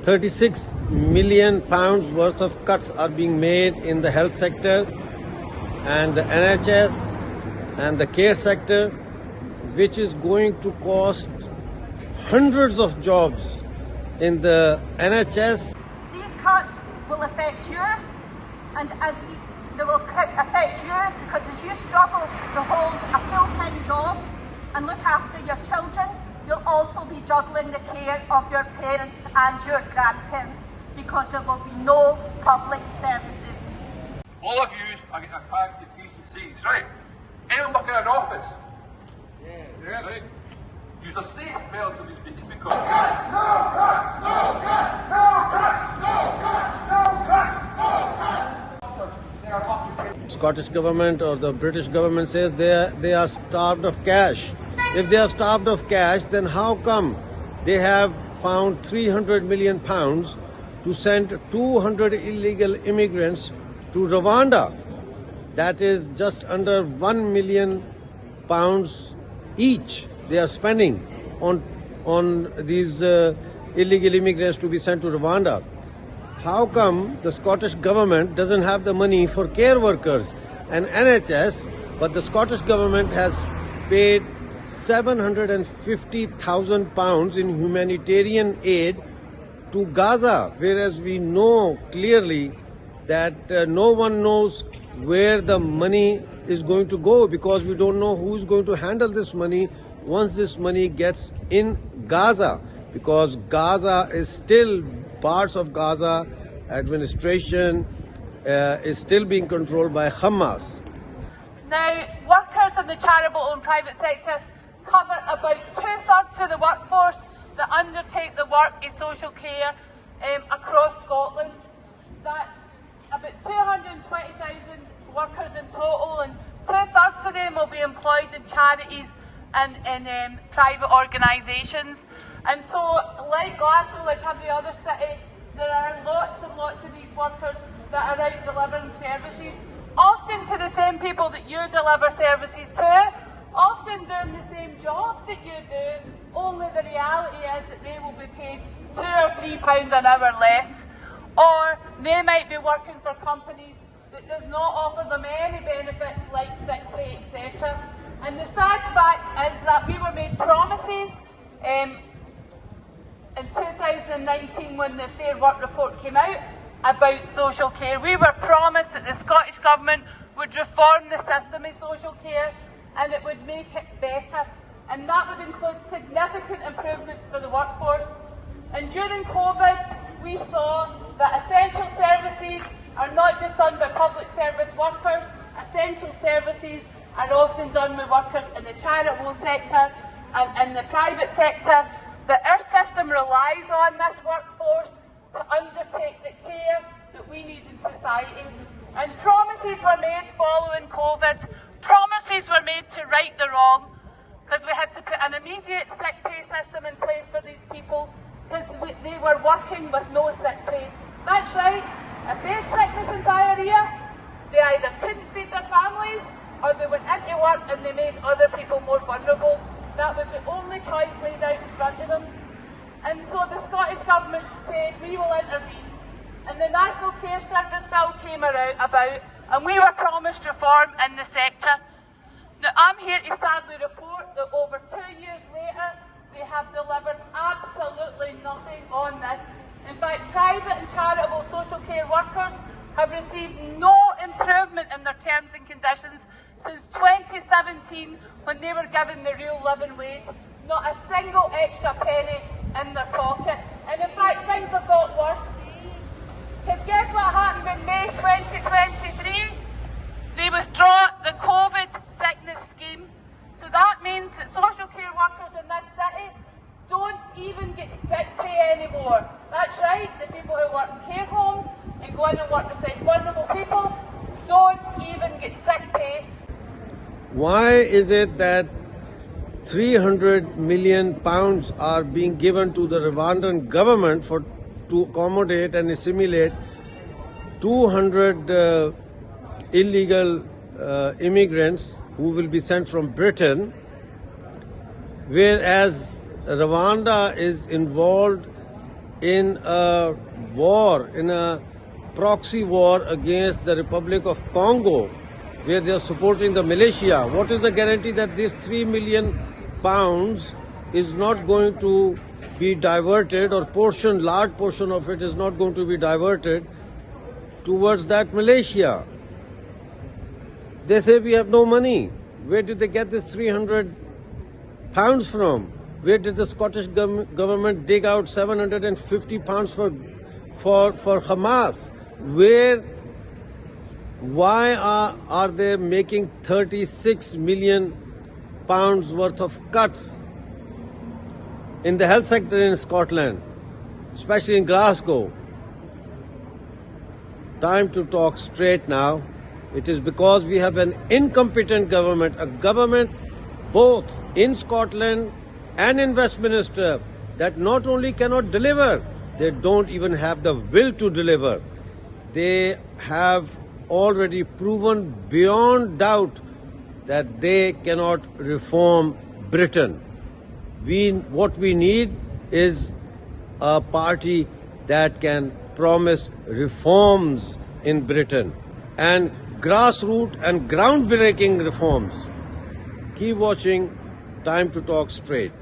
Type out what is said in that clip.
36 million pounds worth of cuts are being made in the health sector and the NHS and the care sector, which is going to cost hundreds of jobs in the NHS. These cuts will affect you, and they will affect you because as you struggle to hold a full-time job and look after your children, you'll also be juggling the care of your parents and your grandparents because there will be no public services. All of you are getting a tag to T's and C's, right? Anyone working in an office? Yeah. Right? Use a safe relatively speaking because... No cuts! No cuts! No cuts! No cuts! No cuts! No cuts! No cuts! Scottish government or the British government says they are starved of cash. If they are starved of cash, then how come they have found 300 million pounds to send 200 illegal immigrants to Rwanda? That is just under 1 million pounds each they are spending on these illegal immigrants to be sent to Rwanda. How come the Scottish government doesn't have the money for care workers and NHS, but the Scottish government has paid 750,000 pounds in humanitarian aid to Gaza, whereas we know clearly that no one knows where the money is going to go because we don't know who is going to handle this money once this money gets in Gaza, because Gaza is still, parts of Gaza administration is still being controlled by Hamas. Now, workers in the charitable and private sector cover about 2/3 of the workforce that undertake the work in social care across Scotland. That's about 220,000 workers in total, and 2/3 of them will be employed in charities and in private organisations. And so, like Glasgow, like every other city, there are lots and lots of these workers that are out delivering services, often to the same people that you deliver services to, often doing the same job that you do, only the reality is that they will be paid £2 or £3 an hour less, or they might be working for companies that does not offer them any benefits like sick pay, etc. And the sad fact is that we were made promises in 2019 when the Fair Work report came out about social care. We were promised that the Scottish Government would reform the system of social care and it would make it better, and that would include significant improvements for the workforce. And during COVID, we saw that essential services are not just done by public service workers. Essential services are often done by workers in the charitable sector and in the private sector, that our system relies on this workforce to undertake the care that we need in society. And promises were made following COVID. Promises were made to right the wrong, because we had to put an immediate sick pay system in place for these people because they were working with no sick pay. That's right, if they had sickness and diarrhoea, they either couldn't feed their families or they went into work and they made other people more vulnerable. That was the only choice laid out in front of them. And so the Scottish Government said, we will intervene. And the National Care Service Bill came about, and we were promised reform in the sector. Now, I'm here to sadly report that over 2 years later, they have delivered absolutely nothing on this. In fact, private and charitable social care workers have received no improvement in their terms and conditions since 2017, when they were given the real living wage. Not a single extra penny in their pocket. And in fact, things have got worse. Because guess what happened in May 2023? They withdraw the COVID sickness scheme. So that means that social care workers in this city don't even get sick pay anymore. That's right, the people who work in care homes and go in and work beside vulnerable people don't even get sick pay. Why is it that 300 million pounds are being given to the Rwandan government to accommodate and assimilate 200 illegal immigrants who will be sent from Britain, whereas Rwanda is involved in a war, in a proxy war against the Republic of Congo, where they are supporting the militia. What is the guarantee that this £3 million is not going to be diverted, or large portion of it is not going to be diverted towards that militia? They say we have no money. Where did they get this £300 from? Where did the Scottish government dig out £750 for Hamas? Why are they making £36 million worth of cuts in the health sector in Scotland, especially in Glasgow? Time to talk straight now. It is because we have an incompetent government, a government both in Scotland and in Westminster that not only cannot deliver, they don't even have the will to deliver. They have already proven beyond doubt that they cannot reform Britain. What we need is a party that can promise reforms in Britain, and grassroots and groundbreaking reforms. Keep watching Time to Talk Straight.